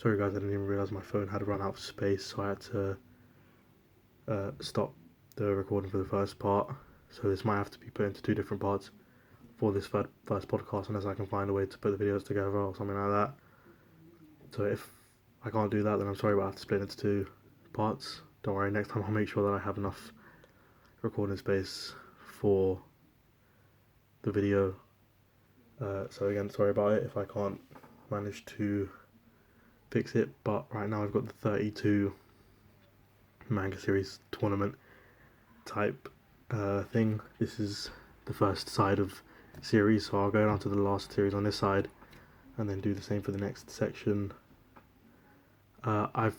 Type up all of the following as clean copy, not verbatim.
Sorry guys, I didn't even realise my phone had run out of space, so I had to stop the recording for the first part. So this might have to be put into two different parts for this first podcast, unless I can find a way to put the videos together or something like that. So if I can't do that, then I'm sorry, but I have to split it into two parts. Don't worry, next time I'll make sure that I have enough recording space for the video. So again, sorry about it if I can't manage to fix it, but right now I've got the 32 manga series tournament type thing. This is the first side of series, so I'll go down to the last series on this side and then do the same for the next section. I've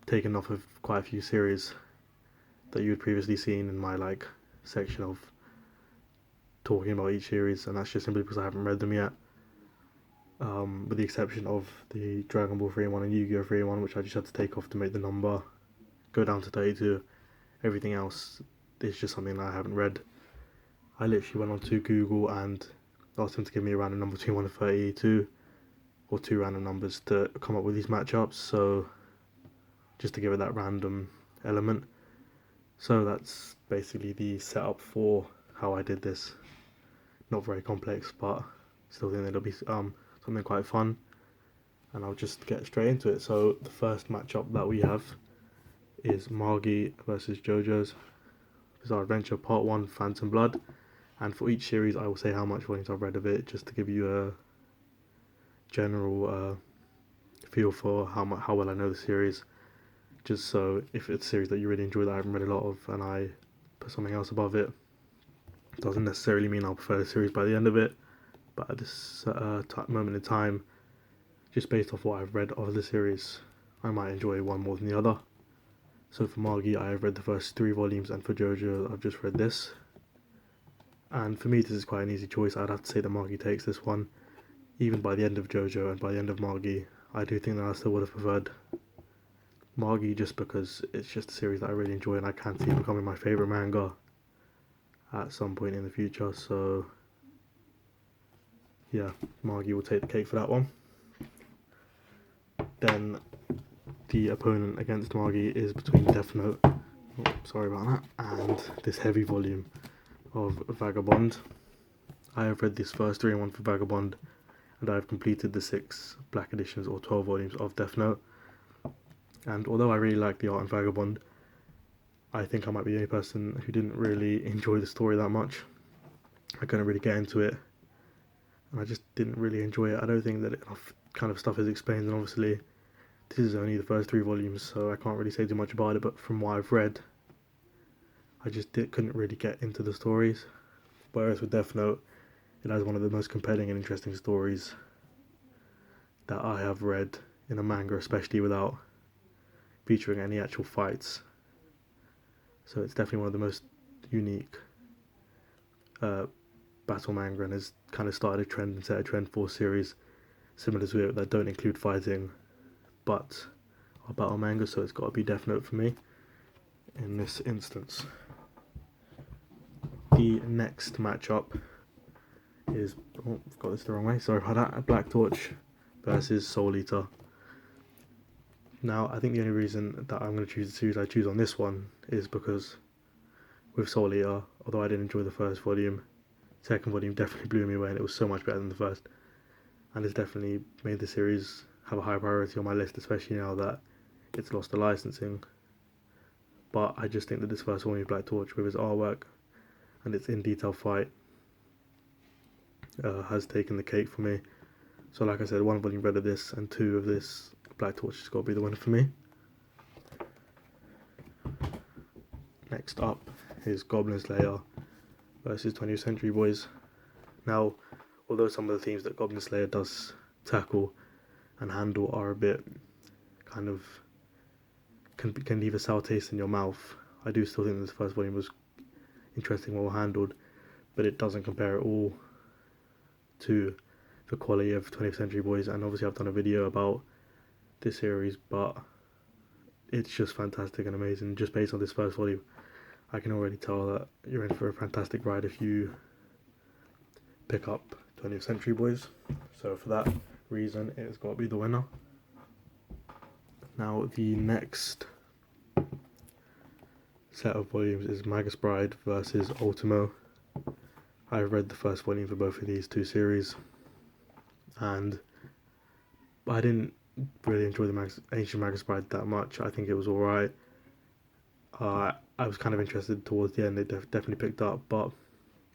taken off of quite a few series that you had previously seen in my section of talking about each series, and that's just simply because I haven't read them yet, with the exception of the Dragon Ball 3-in-1 and Yu-Gi-Oh! 3-in-1, which I just had to take off to make the number go down to 32. Everything else is just something that I haven't read. I literally went on to Google and asked them to give me a random number between 1 and 32, or two random numbers to come up with these matchups, so just to give it that random element. So that's basically the setup for how I did this. Not very complex, but still think it'll be something quite fun, and I'll just get straight into it. So the first matchup that we have is Margie versus JoJo's Bizarre Adventure Part 1 Phantom Blood, and for each series I will say how much volumes I've read of it, just to give you a general feel for how well I know the series, just so if it's a series that you really enjoy that I haven't read a lot of and I put something else above it, doesn't necessarily mean I'll prefer the series by the end of it, but at this moment in time, just based off what I've read of the series, I might enjoy one more than the other. So for Margie, I have read the first 3 volumes, and for JoJo, I've just read this. And for me, this is quite an easy choice. I'd have to say that Margie takes this one. Even by the end of JoJo and by the end of Margie, I do think that I still would have preferred Margie, just because it's just a series that I really enjoy and I can see becoming my favourite manga at some point in the future. So yeah, Margie will take the cake for that one. Then the opponent against Margie is between Death Note, sorry about that, and this heavy volume of Vagabond. I have read this first 3-in-1 for Vagabond, and I have completed the 6 black editions or 12 volumes of Death Note. And although I really like the art in Vagabond, I think I might be the only person who didn't really enjoy the story that much. I couldn't really get into it, and I just didn't really enjoy it. I don't think that enough kind of stuff is explained, and obviously this is only the first 3 volumes, so I can't really say too much about it, but from what I've read, I just couldn't really get into the stories. Whereas with Death Note, it has one of the most compelling and interesting stories that I have read in a manga, especially without featuring any actual fights. So it's definitely one of the most unique battle manga, and has kind of started a trend and set a trend for series similar to it that don't include fighting but are battle manga, so it's got to be Death Note for me in this instance. The next matchup is, I've got this the wrong way, sorry about that, Black Torch versus Soul Eater. Now, I think the only reason that I'm going to choose the series I choose on this one is because with Soul Eater, although I didn't enjoy the first volume, second volume definitely blew me away, and it was so much better than the first, and it's definitely made the series have a high priority on my list, especially now that it's lost the licensing. But I just think that this first volume of Black Torch, with its artwork and its in-detail fight, has taken the cake for me. So like I said, 1 volume read of this, and 2 of this Black Torch has got to be the winner for me. Next up is Goblin Slayer versus 20th Century Boys. Now, although some of the themes that Goblin Slayer does tackle and handle are a bit kind of can leave a sour taste in your mouth, I do still think this first volume was interesting, well handled, but it doesn't compare at all to the quality of 20th Century Boys. And obviously I've done a video about this series, but it's just fantastic and amazing. Just based on this first volume, I can already tell that you're in for a fantastic ride if you pick up 20th Century Boys. So for that reason, it has got to be the winner. Now the next set of volumes is Magus Bride versus Ultimo. I've read the first volume for both of these two series, and I didn't really enjoy the Ancient Magus Bride that much. I think it was alright. I was kind of interested towards the end. It definitely picked up, but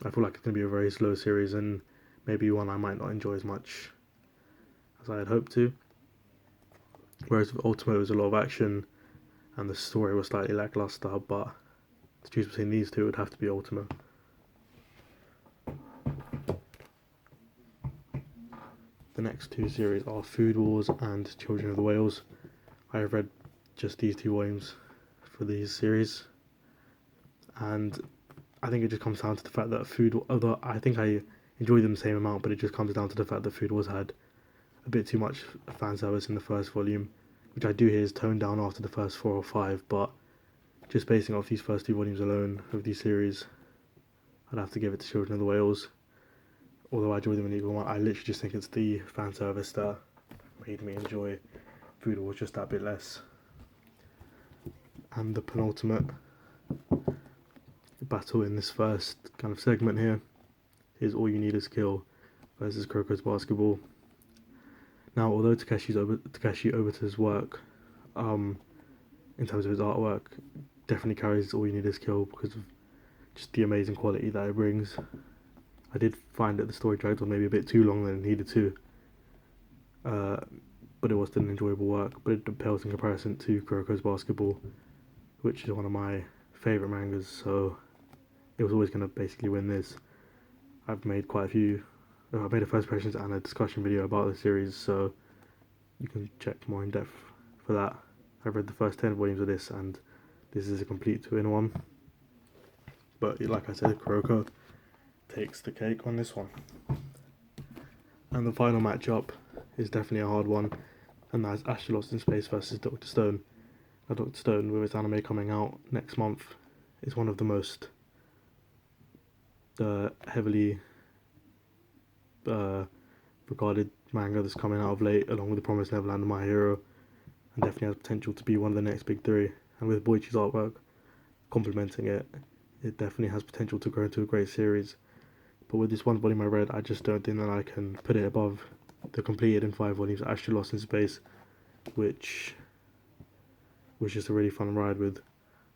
I feel like it's going to be a very slow series and maybe one I might not enjoy as much as I had hoped to. Whereas with Ultimo, there was a lot of action and the story was slightly lackluster, but to choose between these two, it would have to be Ultimo. The next two series are Food Wars and Children of the Whales. I have read just these two volumes for these series, and I think it just comes down to the fact that although I think I enjoyed them the same amount, but it just comes down to the fact that Food Wars had a bit too much fan service in the first volume, which I do hear is toned down after the first 4 or 5, but just basing off these first two volumes alone of these series, I'd have to give it to Children of the Whales. Although I enjoy them in equal amount, I literally just think it's the fan service that made me enjoy Food Wars just that bit less. And the penultimate battle in this first kind of segment here is All You Need Is Kill versus Kuroko's Basketball. Now, although Takeshi Obata's work, in terms of his artwork, definitely carries All You Need Is Kill because of just the amazing quality that it brings. I did find that the story dragged on maybe a bit too long than it needed to, but it was still an enjoyable work, but it pales in comparison to Kuroko's Basketball, which is one of my favourite mangas, so it was always going to basically win this. I've made quite a few, I've made a first impressions and a discussion video about the series, so you can check more in depth for that. I've read the first 10 volumes of this, and this is a complete 2-in-1. But like I said, Kuroko takes the cake on this one. And the final matchup is definitely a hard one, and that's Ashley Lost in Space versus Dr. Stone. Now, Dr. Stone, with its anime coming out next month, is one of the most heavily regarded manga that's coming out of late, along with The Promised Neverland and My Hero, and definitely has potential to be one of the next big three. And with Boichi's artwork complementing it, it definitely has potential to grow into a great series. But with this one volume I read, I just don't think that I can put it above the completed in 5 volumes Ashley Lost in Space, which was just a really fun ride with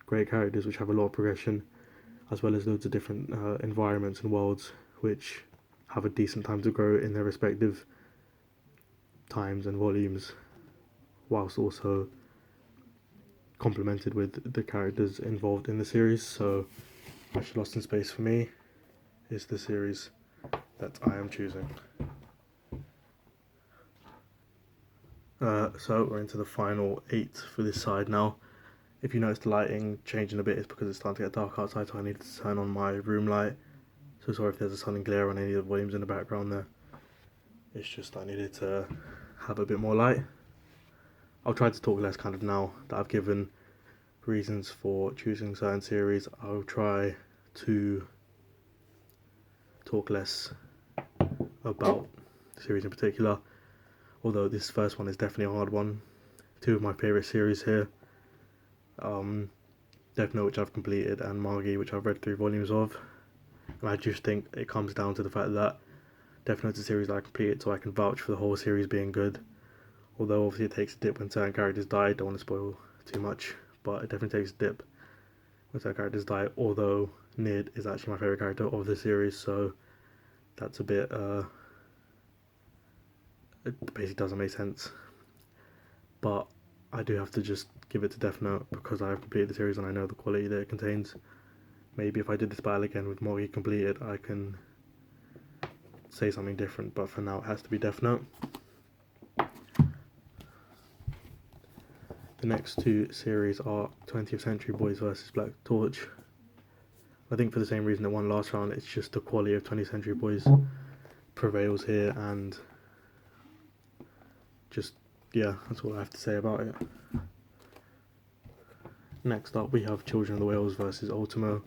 great characters which have a lot of progression, as well as loads of different environments and worlds which have a decent time to grow in their respective times and volumes, whilst also complemented with the characters involved in the series. So Ashley Lost in Space for me is the series that I am choosing. So we're into the final 8 for this side now. If you notice the lighting changing a bit, it's because it's starting to get dark outside, so I need to turn on my room light. So sorry if there's a sudden glare on any of the volumes in the background there. It's just I needed to have a bit more light. I'll try to talk less kind of now that I've given reasons for choosing certain series. I'll try to talk less about the series in particular, although this first one is definitely a hard one. 2 of my favourite series here, Death Note, which I've completed, and Magi, which I've read 3 volumes of, and I just think it comes down to the fact that Death Note's a series that I completed, so I can vouch for the whole series being good, although obviously it takes a dip when certain characters die. Don't want to spoil too much, but it definitely takes a dip when certain characters die, although Nid is actually my favourite character of the series, so that's a bit, it basically doesn't make sense. But I do have to just give it to Death Note because I have completed the series and I know the quality that it contains. Maybe if I did this battle again with Mori completed, I can say something different, but for now it has to be Death Note. The next 2 series are 20th Century Boys versus Black Torch. I think for the same reason it won last round, it's just the quality of 20th Century Boys prevails here, and just, yeah, that's all I have to say about it. Next up we have Children of the Whales versus Ultimo.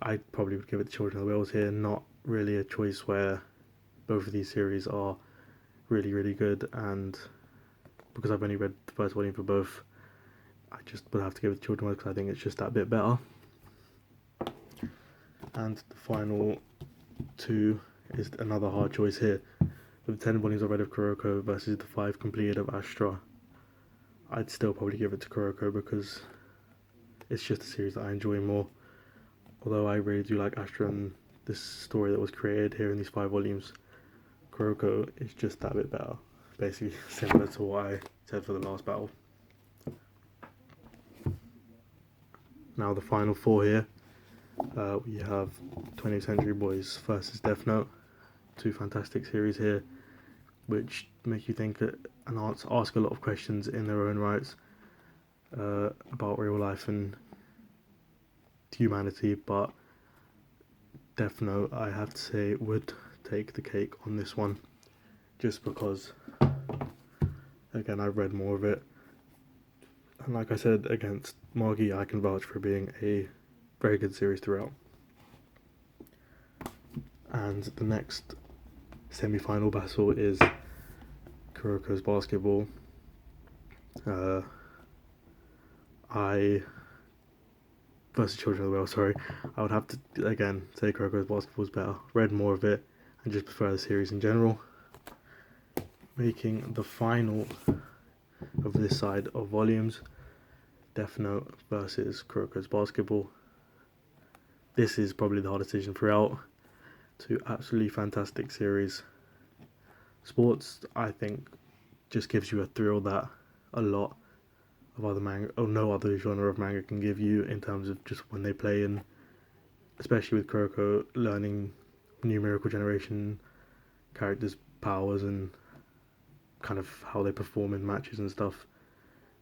I probably would give it to Children of the Whales here, not really a choice where both of these series are really, really good, and because I've only read the first volume for both, I just would have to give it to Children World because I think it's just that bit better. And the final two is another hard choice here. With the 10 volumes I read of Kuroko versus the 5 completed of Astra, I'd still probably give it to Kuroko because it's just a series that I enjoy more. Although I really do like Astra and this story that was created here in these 5 volumes, Kuroko is just that bit better. Basically similar to what I said for the last battle. Now the final 4 here, we have 20th Century Boys versus Death Note. 2 fantastic series here, which make you think and ask a lot of questions in their own rights about real life and humanity, but Death Note, I have to say, would take the cake on this one, just because, again, I've read more of it, and like I said, against Margie, I can vouch for being a very good series throughout. And the next semi-final battle is Kuroko's Basketball. Versus Children of the Whale, sorry. I would have to, again, say Kuroko's Basketball is better. Read more of it, and just prefer the series in general. Making the final of this side of volumes, Death Note versus Kuroko's Basketball. This is probably the hardest decision throughout. 2 absolutely fantastic series. Sports, I think, just gives you a thrill that a lot of other manga, or no other genre of manga, can give you, in terms of just when they play, and especially with Kuroko, learning new Miracle Generation characters' powers and kind of how they perform in matches and stuff,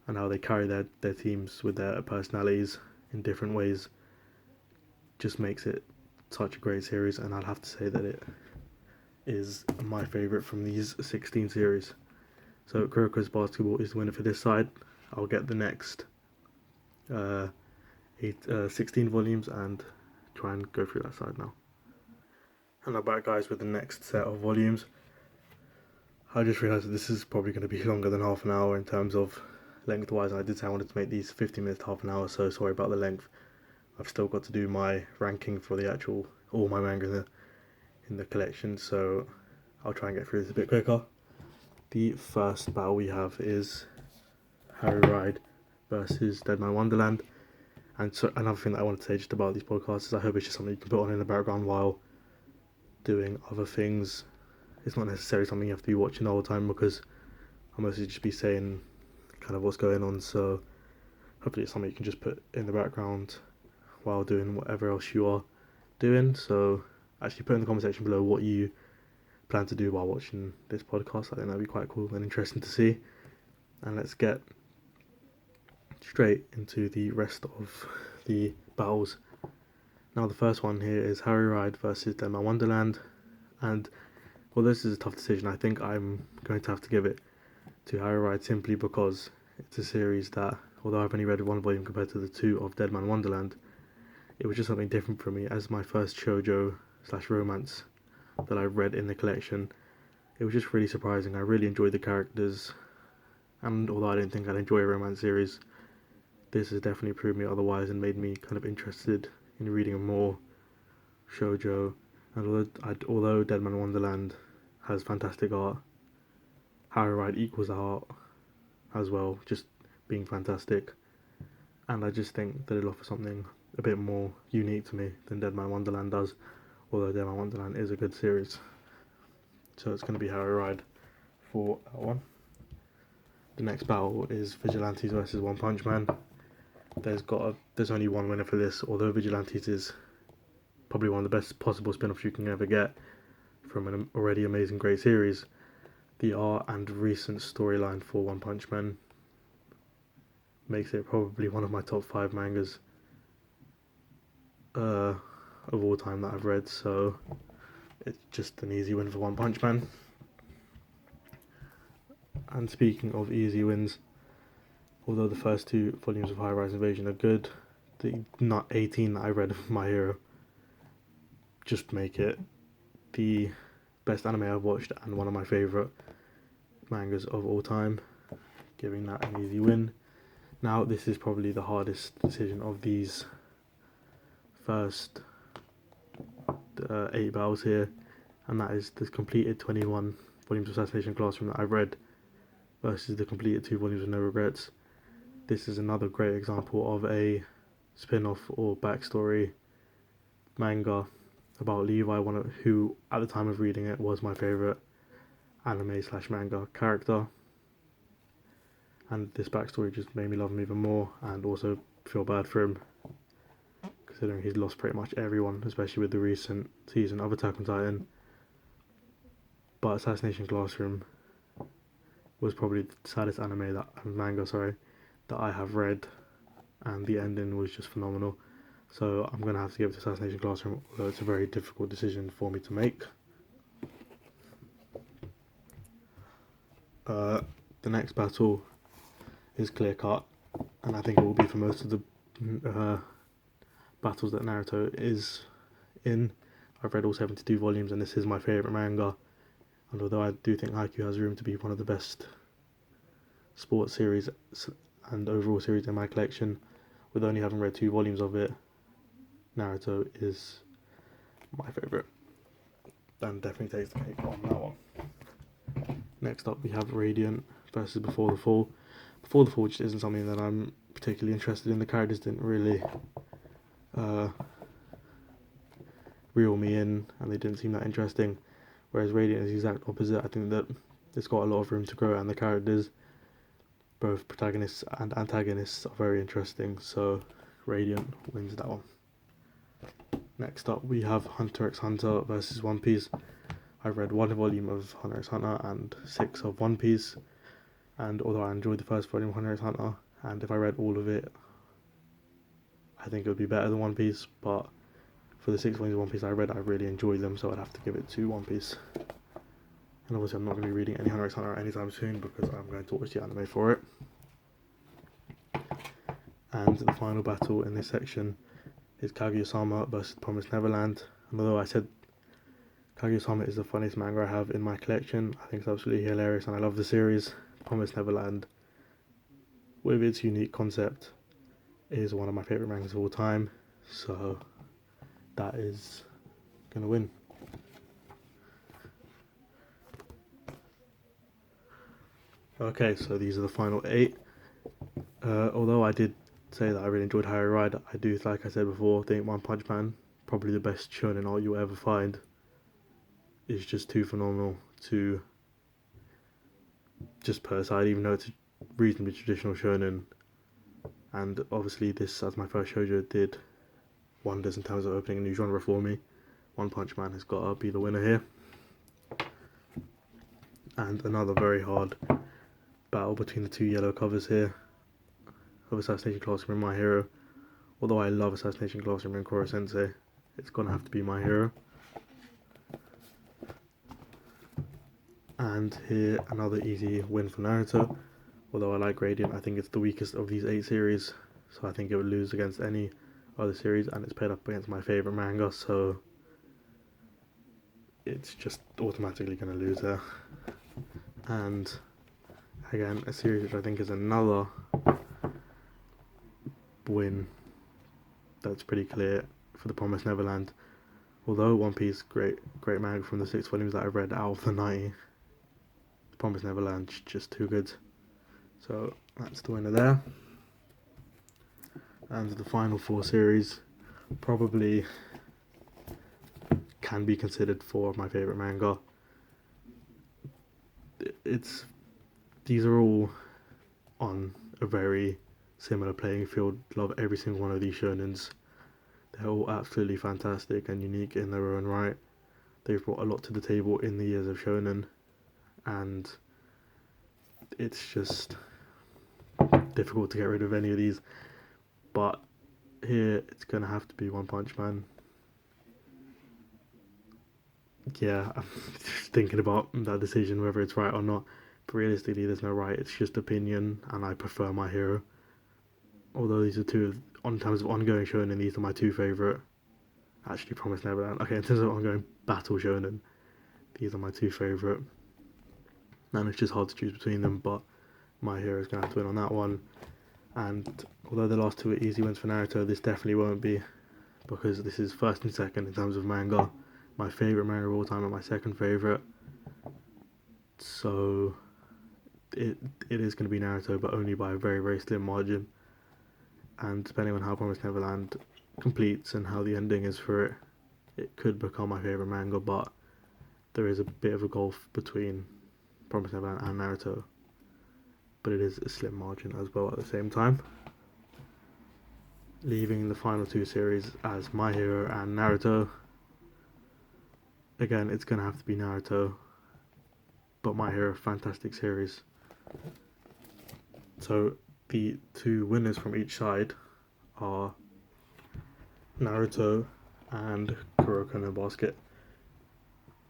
and how they carry their teams with their personalities in different ways, just makes it such a great series, and I'd have to say that it is my favourite from these 16 series. So Kuroko's Basketball is the winner for this side. I'll get the next 16 volumes and try and go through that side now. And I'm back, guys, with the next set of volumes. I just realised that this is probably going to be longer than half an hour in terms of length-wise. I did say I wanted to make these 15 minutes to half an hour, so sorry about the length. I've still got to do my ranking for the actual, all my manga in the collection, so I'll try and get through this a bit quicker. The first battle we have is Harry Ride versus Deadman Wonderland. And so another thing that I want to say just about these podcasts is I hope it's just something you can put on in the background while doing other things. It's not necessarily something you have to be watching all the time, because I'll mostly just be saying kind of what's going on, so hopefully it's something you can just put in the background while doing whatever else you are doing. So actually put in the comment section below what you plan to do while watching this podcast. I think that'd be quite cool and interesting to see. And let's get straight into the rest of the battles. Now the first one here is Harry Ride versus Deadman Wonderland, and well, this is a tough decision. I think I'm going to have to give it to Harry Ride simply because it's a series that, although I've only read 1 volume compared to the 2 of Deadman Wonderland, it was just something different for me. As my first shoujo / romance that I read in the collection, it was just really surprising. I really enjoyed the characters, and although I didn't think I'd enjoy a romance series, this has definitely proved me otherwise and made me kind of interested in reading more shoujo. And although Deadman Wonderland has fantastic art, Harry Ride equals the art as well, just being fantastic. And I just think that it'll offer something a bit more unique to me than Deadman Wonderland does, although Deadman Wonderland is a good series. So it's going to be Harry Ride for that one. The next battle is Vigilantes versus One Punch Man. There's only one winner for this, although Vigilantes is probably one of the best possible spin-offs you can ever get from an already amazing great series. The art and recent storyline for One Punch Man makes it probably one of my top 5 mangas of all time that I've read, so it's just an easy win for One Punch Man. And speaking of easy wins, although the first 2 volumes of High Rise Invasion are good, the 18 that I read of My Hero just make it the best anime I've watched and one of my favourite. mangas of all time, giving that an easy win. Now, this is probably the hardest decision of these first 8 battles here, and that is the completed 21 volumes of Assassination Classroom that I've read versus the completed 2 volumes of No Regrets. This is another great example of a spin-off or backstory manga about Levi, who at the time of reading it was my favourite anime/manga character, and this backstory just made me love him even more and also feel bad for him, considering he's lost pretty much everyone, especially with the recent season of Attack on Titan. But Assassination Classroom was probably the saddest manga that I have read, and the ending was just phenomenal. So I'm going to have to give it to Assassination Classroom, although it's a very difficult decision for me to make. The next battle is clear cut, and I think it will be for most of the battles that Naruto is in. I've read all 72 volumes, and this is my favourite manga. And although I do think Haikyuu has room to be one of the best sports series and overall series in my collection, with only having read 2 volumes of it, Naruto is my favourite, and definitely takes the cake on that one. Next up, we have Radiant versus Before the Fall. Before the Fall just isn't something that I'm particularly interested in. The characters didn't really reel me in, and they didn't seem that interesting. Whereas Radiant is the exact opposite. I think that it's got a lot of room to grow, and the characters, both protagonists and antagonists, are very interesting. So Radiant wins that one. Next up, we have Hunter x Hunter versus One Piece. I've read 1 volume of Hunter x Hunter and 6 of One Piece, and although I enjoyed the first volume of Hunter x Hunter, and if I read all of it, I think it would be better than One Piece, but for the 6 volumes of One Piece I read, I really enjoyed them, so I'd have to give it to One Piece. And obviously I'm not going to be reading any Hunter x Hunter anytime soon, because I'm going to watch the anime for it. And the final battle in this section is Kaguya-sama versus Promised Neverland. And although I said Kaguya-sama is the funniest manga I have in my collection, I think it's absolutely hilarious and I love the series. Promised Neverland, with its unique concept, is one of my favourite mangas of all time, so that is going to win. Okay, so these are the final 8. Although I did say that I really enjoyed Harry Ride, I do, like I said before, think One Punch Man, probably the best shonen art you'll ever find, is just too phenomenal to just put aside, even though it's a reasonably traditional shonen. And obviously this, as my first shoujo, did wonders in terms of opening a new genre for me. One Punch Man has got to be the winner here. And another very hard battle between the 2 yellow covers here of Assassination Classroom and My Hero. Although I love Assassination Classroom and Koro Sensei, it's gonna have to be My Hero. And here, another easy win for Naruto. Although I like Radiant, I think it's the weakest of these 8 series, so I think it would lose against any other series, and it's paired up against my favourite manga, so it's just automatically going to lose there. And again, a series which I think is another win that's pretty clear for the Promised Neverland. Although One Piece, great manga from the 6 volumes that I've read out of the 90, the Promised Neverland's just too good. So that's the winner there. And the final 4 series probably can be considered 4 of my favourite manga. These are all on a very similar playing field. Love every single one of these shonens. They're all absolutely fantastic and unique in their own right. They've brought a lot to the table in the years of shonen, and it's just difficult to get rid of any of these. But here it's going to have to be One Punch Man. Yeah, I'm just thinking about that decision, whether it's right or not. But realistically, there's no right, it's just opinion, and I prefer My Hero. Although these are in terms of ongoing shonen, these are my 2 favourite. Actually, Promised Neverland. Okay, in terms of ongoing battle shonen, these are my 2 favourite. and it's just hard to choose between them, but My Hero is going to have to win on that one. And although the last two are easy wins for Naruto, this definitely won't be, because this is first and second in terms of manga. My favourite manga of all time and my second favourite. So it is going to be Naruto, but only by a very, very slim margin. And depending on how Promised Neverland completes and how the ending is for it, it could become my favourite manga, but there is a bit of a gulf between Promised Neverland and Naruto. But it is a slim margin as well at the same time. Leaving the final two series as My Hero and Naruto. Again, it's going to have to be Naruto, but My Hero, fantastic series. So the two winners from each side are Naruto and Kuroko no Basket.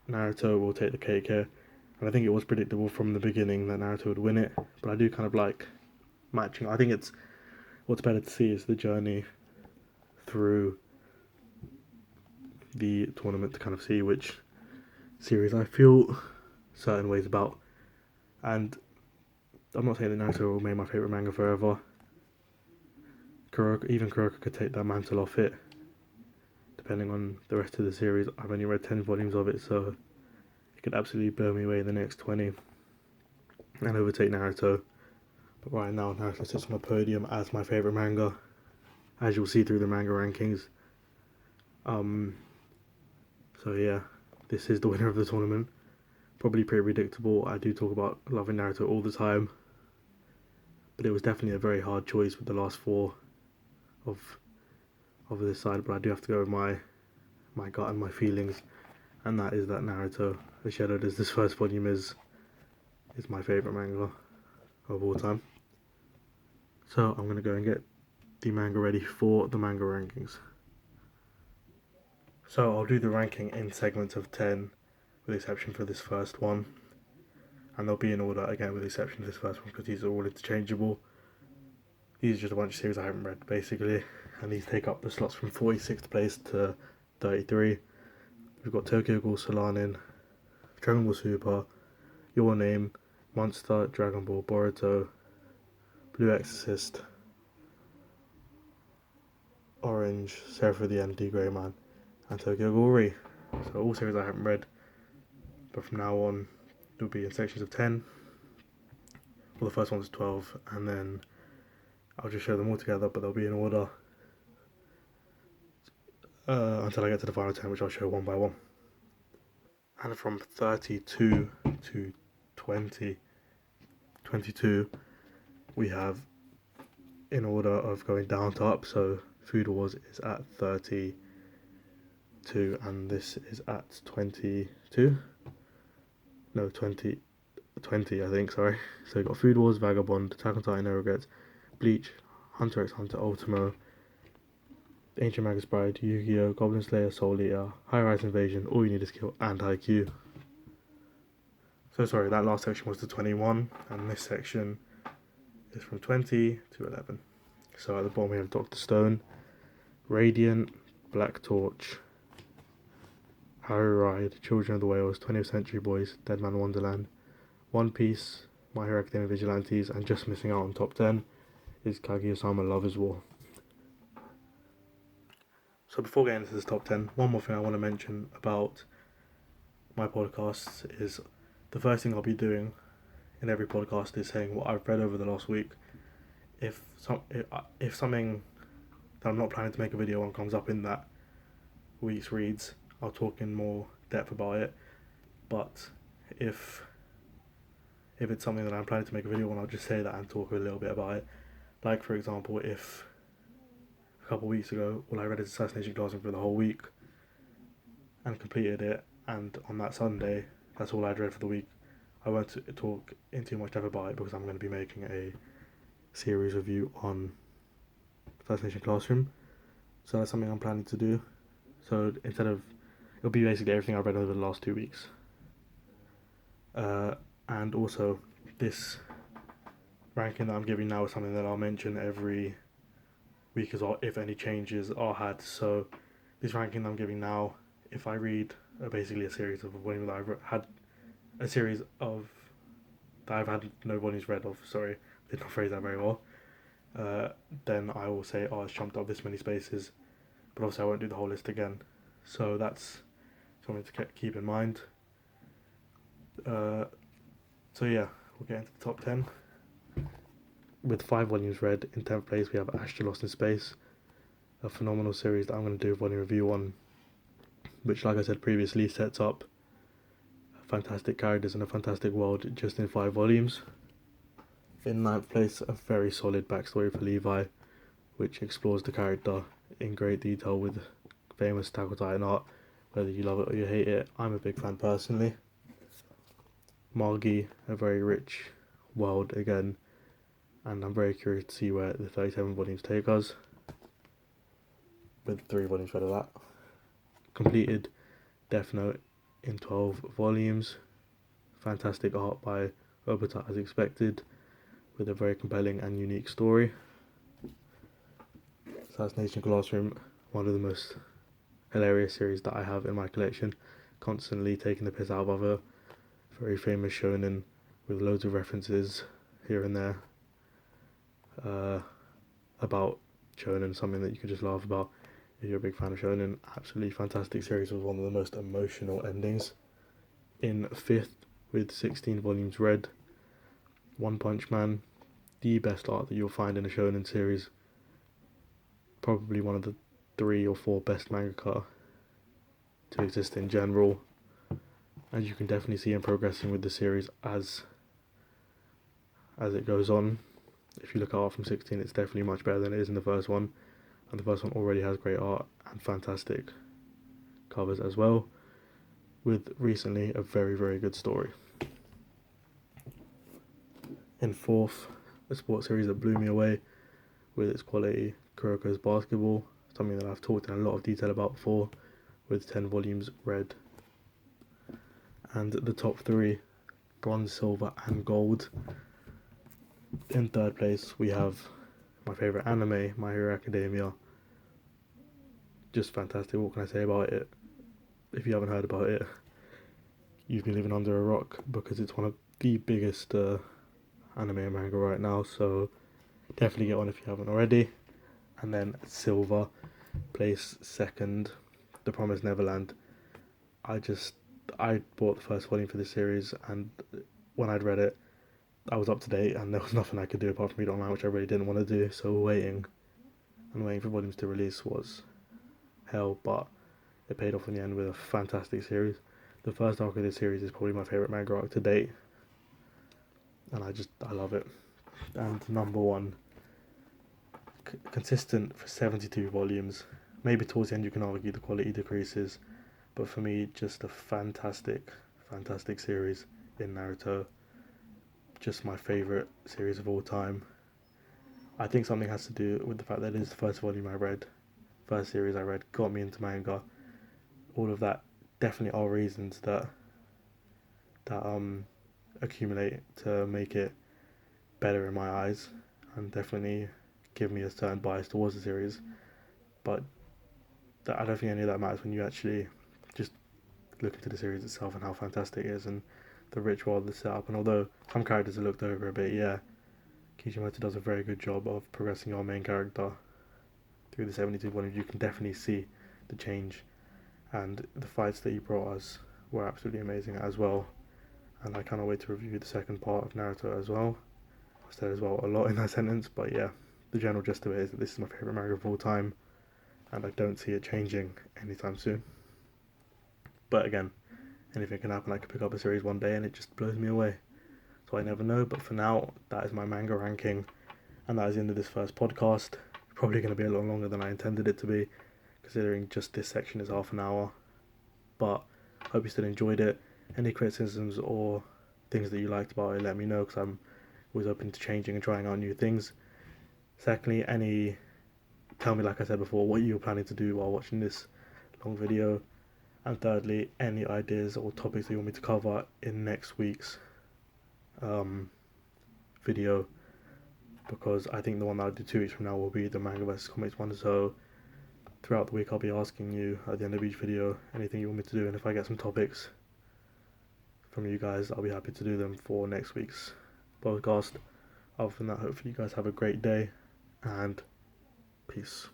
Naruto will take the cake here, and I think it was predictable from the beginning that Naruto would win it, but I do kind of like matching. I think it's what's better to see is the journey through the tournament to kind of see which series I feel certain ways about. And I'm not saying that Naruto will remain my favourite manga forever. Even Kuroko could take that mantle off it, depending on the rest of the series. I've only read 10 volumes of it, so it could absolutely blow me away in the next 20 and overtake Naruto. But right now, Naruto sits on the podium as my favourite manga, as you'll see through the manga rankings. So yeah, this is the winner of the tournament. Probably pretty predictable. I do talk about loving Naruto all the time, but it was definitely a very hard choice with the last four of this side. But I do have to go with my gut and my feelings, and that is that Naruto, as shadowed as this first volume is my favourite manga of all time. So I'm going to go and get the manga ready for the manga rankings. So I'll do the ranking in segments of 10, with the exception for this first one. And they'll be in order again with the exception of this first one, because these are all interchangeable. These are just a bunch of series I haven't read, basically. And these take up the slots from 46th place to 33. We've got Tokyo Ghoul Solanin, Dragon Ball Super, Your Name, Monster, Dragon Ball, Boruto, Blue Exorcist, Orange, Seraph of the End, D Grey Man, and Tokyo Ghoul Re. So all series I haven't read, but from now on it'll be in sections of 10. Well, the first one's 12, and then I'll just show them all together, but they'll be in order until I get to the final 10, which I'll show one by one. And from 32 to 22, we have in order of going down to up. So Food Wars is at 32, and this is at 22. No, 20, I think, sorry. So we've got Food Wars, Vagabond, Attack on Titan, No Regrets, Bleach, Hunter x Hunter, Ultimo, Ancient Magus Bride, Yu-Gi-Oh!, Goblin Slayer, Soul Eater, High Rise Invasion, All You Need Is Kill, and Haikyuu. So sorry, that last section was to 21, and this section is from 20 to 11. So at the bottom we have Dr. Stone, Radiant, Black Torch, Harry Ride, Children of the Whales, 20th Century Boys, Dead Man Wonderland, One Piece, My Hero Academia Vigilantes, and just missing out on top 10 is Kaguya-sama Love is War. So before getting into this top 10, one more thing I want to mention about my podcasts is the first thing I'll be doing in every podcast is saying what I've read over the last week. If something that I'm not planning to make a video on comes up in that week's reads, I'll talk in more depth about it. But if it's something that I'm planning to make a video on, I'll just say that and talk a little bit about it. Like, for example, if a couple of weeks ago all I read is Assassination Classroom for the whole week and completed it, and on that Sunday that's all I'd read for the week, I won't talk in too much depth about it, because I'm going to be making a series review on Assassination Classroom. So that's something I'm planning to do. So it'll be basically everything I've read over the last 2 weeks. And also, this ranking that I'm giving now is something that I'll mention every week as well, if any changes are had. So this ranking that I'm giving now, if I read basically a series of volumes that I've had, a series of that I've had no volumes read of, sorry, did not phrase that very well, then I will say, oh, it's jumped up this many spaces, but also I won't do the whole list again. So that's something to keep in mind. So yeah, we'll get into the top 10. With 5 volumes read, in 10th place we have Astra Lost in Space, a phenomenal series that I'm going to do a volume review on, which, like I said previously, sets up fantastic characters and a fantastic world just in 5 volumes. In 9th place, a very solid backstory for Levi, which explores the character in great detail with famous Attack on Titan art, whether you love it or you hate it. I'm a big fan personally. Margie, a very rich world again, and I'm very curious to see where the 37 volumes take us, with 3 volumes read of that. Completed Death Note in 12 volumes, fantastic art by Obata as expected, with a very compelling and unique story. Assassination Classroom, one of the most hilarious series that I have in my collection, constantly taking the piss out of other very famous shonen with loads of references here and there about shonen, something that you can just laugh about if you're a big fan of shonen. Absolutely fantastic series with one of the most emotional endings. In 5th, with 16 volumes read, One Punch Man, the best art that you'll find in a shonen series, probably one of the 3 or 4 best mangaka to exist in general, and you can definitely see him progressing with the series as it goes on. If you look at art from 16, it's definitely much better than it is in the first one, and the first one already has great art and fantastic covers as well, with recently a very, very good story. In 4th, a sports series that blew me away with its quality, Kuroko's Basketball, something that I've talked in a lot of detail about before, with 10 volumes read. And the top 3, bronze, silver and gold. In 3rd place we have my favourite anime, My Hero Academia. Just fantastic. What can I say about it? If you haven't heard about it, you've been living under a rock, because it's one of the biggest anime and manga right now, so definitely get one if you haven't already. And then silver place, 2nd, The Promised Neverland. I bought the first volume for this series, and when I'd read it, I was up to date and there was nothing I could do apart from read online, which I really didn't want to do. So waiting for volumes to release was hell, but it paid off in the end with a fantastic series. The first arc of this series is probably my favourite manga arc to date, and I love it. And number 1, consistent for 72 volumes. Maybe towards the end you can argue the quality decreases, but for me, just a fantastic series in Naruto. Just my favourite series of all time. I think something has to do with the fact that it is the first volume I read, first series I read, got me into manga. All of that definitely are reasons that accumulate to make it better in my eyes, and definitely give me a certain bias towards the series. But I don't think any of that matters when you actually just look into the series itself and how fantastic it is, and the rich world that's set up. And although some characters are looked over a bit, yeah, Kishimoto does a very good job of progressing our main character through the 72 volumes. You can definitely see the change, and the fights that he brought us were absolutely amazing as well. And I cannot wait to review the second part of Naruto as well. I said as well a lot in that sentence, but yeah, the general gist of it is that this is my favourite manga of all time, and I don't see it changing anytime soon. But again, anything can happen. I could pick up a series one day and it just blows me away, so I never know. But for now, that is my manga ranking, and that is the end of this first podcast. Probably going to be a lot longer than I intended it to be, considering just this section is half an hour. But I hope you still enjoyed it. Any criticisms or things that you liked about it, let me know, because I'm always open to changing and trying out new things. Secondly, tell me, like I said before, what you're planning to do while watching this long video. And thirdly, any ideas or topics that you want me to cover in next week's video, because I think the one that I'll do 2 weeks from now will be the manga vs comics one. So throughout the week I'll be asking you at the end of each video anything you want me to do, and if I get some topics from you guys, I'll be happy to do them for next week's podcast. Other than that, hopefully you guys have a great day, and peace.